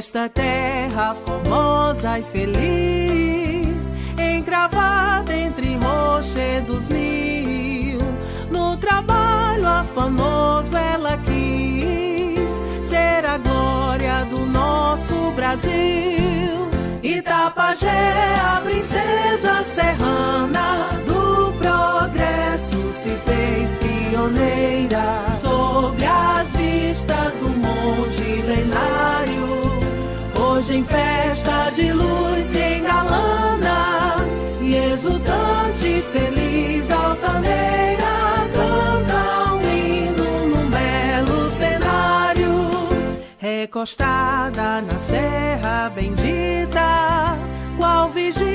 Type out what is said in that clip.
Nesta terra formosa e feliz, encravada entre rochedos mil, no trabalho afanoso ela quis ser a glória do nosso Brasil. Itapajé, a princesa serrana do progresso, se fez pioneira sob as vistas do monte plenário. Hoje em festa de luz se engalana, e exultante, feliz, altaneira, canta um hino num belo cenário. Recostada na serra bendita, qual vigia